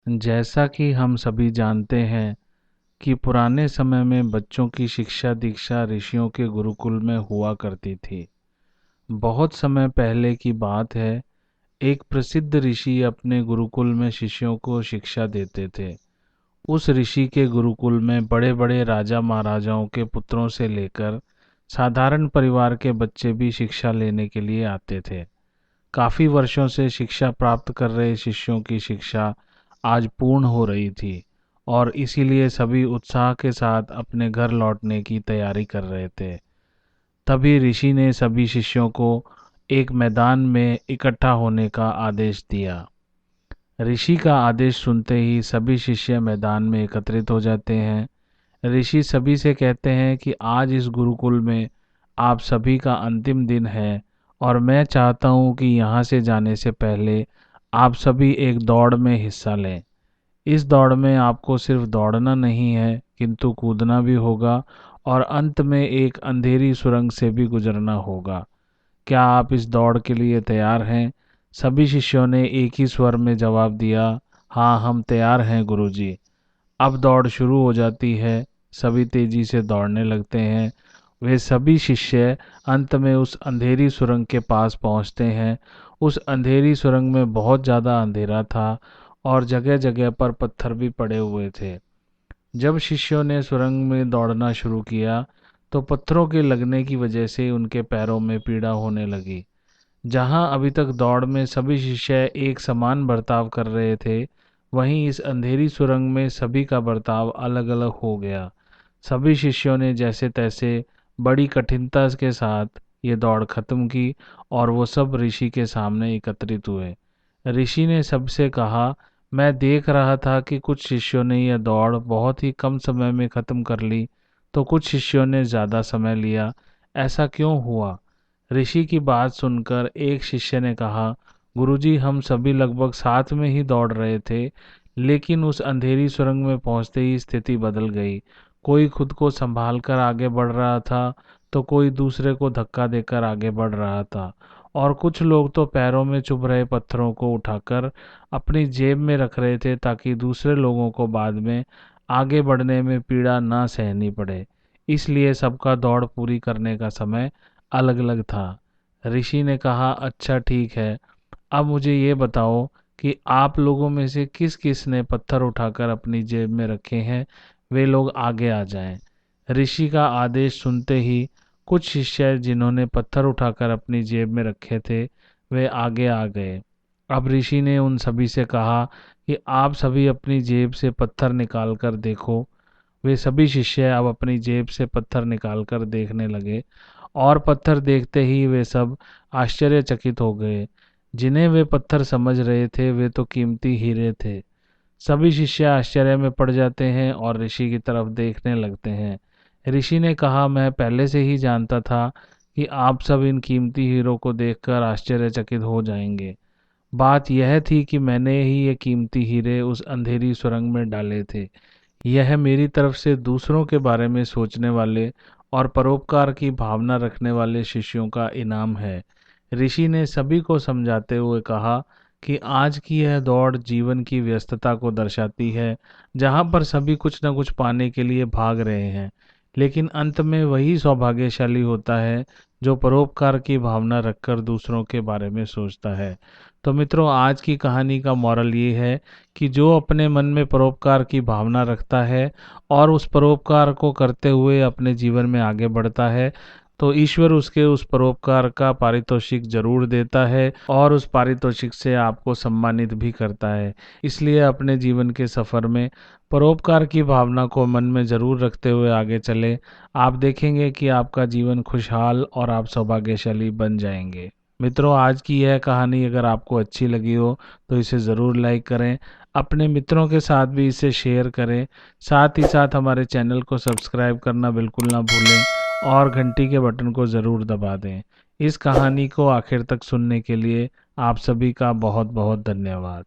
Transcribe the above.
जैसा कि हम सभी जानते हैं कि पुराने समय में बच्चों की शिक्षा दीक्षा ऋषियों के गुरुकुल में हुआ करती थी। बहुत समय पहले की बात है। एक प्रसिद्ध ऋषि अपने गुरुकुल में शिष्यों को शिक्षा देते थे। उस ऋषि के गुरुकुल में बड़े बड़े राजा महाराजाओं के पुत्रों से लेकर साधारण परिवार के बच्चे भी शिक्षा लेने के लिए आते थे। काफी वर्षों से शिक्षा प्राप्त कर रहे शिष्यों की शिक्षा आज पूर्ण हो रही थी और इसीलिए सभी उत्साह के साथ अपने घर लौटने की तैयारी कर रहे थे। तभी ऋषि ने सभी शिष्यों को एक मैदान में इकट्ठा होने का आदेश दिया। ऋषि का आदेश सुनते ही सभी शिष्य मैदान में एकत्रित हो जाते हैं। ऋषि सभी से कहते हैं कि आज इस गुरुकुल में आप सभी का अंतिम दिन है और मैं चाहता हूँ कि यहाँ से जाने से पहले आप सभी एक दौड़ में हिस्सा लें। इस दौड़ में आपको सिर्फ दौड़ना नहीं है किंतु कूदना भी होगा और अंत में एक अंधेरी सुरंग से भी गुजरना होगा। क्या आप इस दौड़ के लिए तैयार हैं? सभी शिष्यों ने एक ही स्वर में जवाब दिया, हाँ हम तैयार हैं गुरुजी। अब दौड़ शुरू हो जाती है। सभी तेजी से दौड़ने लगते हैं। वे सभी शिष्य अंत में उस अंधेरी सुरंग के पास पहुंचते हैं। उस अंधेरी सुरंग में बहुत ज़्यादा अंधेरा था और जगह जगह पर पत्थर भी पड़े हुए थे। जब शिष्यों ने सुरंग में दौड़ना शुरू किया तो पत्थरों के लगने की वजह से उनके पैरों में पीड़ा होने लगी। जहां अभी तक दौड़ में सभी शिष्य एक समान बर्ताव कर रहे थे, वहीं इस अंधेरी सुरंग में सभी का बर्ताव अलग अलग हो गया। सभी शिष्यों ने जैसे तैसे बड़ी कठिनता के साथ ये दौड़ खत्म की और वो सब ऋषि के सामने एकत्रित हुए। ऋषि ने सबसे कहा, मैं देख रहा था कि कुछ शिष्यों ने यह दौड़ बहुत ही कम समय में खत्म कर ली, तो कुछ शिष्यों ने ज़्यादा समय लिया। ऐसा क्यों हुआ? ऋषि की बात सुनकर एक शिष्य ने कहा, गुरुजी हम सभी लगभग साथ में ही दौड़ रहे थे, लेकिन उस अंधेरी सुरंग में पहुंचते ही स्थिति बदल गई। कोई खुद को संभाल कर आगे बढ़ रहा था, तो कोई दूसरे को धक्का देकर आगे बढ़ रहा था और कुछ लोग तो पैरों में चुभ रहे पत्थरों को उठाकर अपनी जेब में रख रहे थे ताकि दूसरे लोगों को बाद में आगे बढ़ने में पीड़ा ना सहनी पड़े। इसलिए सबका दौड़ पूरी करने का समय अलग अलग था। ऋषि ने कहा, अच्छा ठीक है, अब मुझे ये बताओ कि आप लोगों में से किस किस ने पत्थर उठाकर अपनी जेब में रखे हैं, वे लोग आगे आ जाएं। ऋषि का आदेश सुनते ही कुछ शिष्य जिन्होंने पत्थर उठाकर अपनी जेब में रखे थे, वे आगे आ गए। अब ऋषि ने उन सभी से कहा कि आप सभी अपनी जेब से पत्थर निकाल कर देखो। वे सभी शिष्य अब अपनी जेब से पत्थर निकालकर देखने लगे और पत्थर देखते ही वे सब आश्चर्यचकित हो गए। जिन्हें वे पत्थर समझ रहे थे वे तो कीमती हीरे थे। सभी शिष्य आश्चर्य में पड़ जाते हैं और ऋषि की तरफ देखने लगते हैं। ऋषि ने कहा, मैं पहले से ही जानता था कि आप सब इन कीमती हीरों को देखकर आश्चर्यचकित हो जाएंगे। बात यह थी कि मैंने ही ये कीमती हीरे उस अंधेरी सुरंग में डाले थे। यह मेरी तरफ से दूसरों के बारे में सोचने वाले और परोपकार की भावना रखने वाले शिष्यों का इनाम है। ऋषि ने सभी को समझाते हुए कहा कि आज की यह दौड़ जीवन की व्यस्तता को दर्शाती है, जहाँ पर सभी कुछ न कुछ पाने के लिए भाग रहे हैं, लेकिन अंत में वही सौभाग्यशाली होता है जो परोपकार की भावना रखकर दूसरों के बारे में सोचता है। तो मित्रों, आज की कहानी का मॉरल ये है कि जो अपने मन में परोपकार की भावना रखता है और उस परोपकार को करते हुए अपने जीवन में आगे बढ़ता है, तो ईश्वर उसके उस परोपकार का पारितोषिक जरूर देता है और उस पारितोषिक से आपको सम्मानित भी करता है। इसलिए अपने जीवन के सफर में परोपकार की भावना को मन में जरूर रखते हुए आगे चले। आप देखेंगे कि आपका जीवन खुशहाल और आप सौभाग्यशाली बन जाएंगे। मित्रों, आज की यह कहानी अगर आपको अच्छी लगी हो तो इसे ज़रूर लाइक करें, अपने मित्रों के साथ भी इसे शेयर करें। साथ ही साथ हमारे चैनल को सब्सक्राइब करना बिल्कुल ना भूलें और घंटी के बटन को ज़रूर दबा दें। इस कहानी को आखिर तक सुनने के लिए आप सभी का बहुत बहुत धन्यवाद।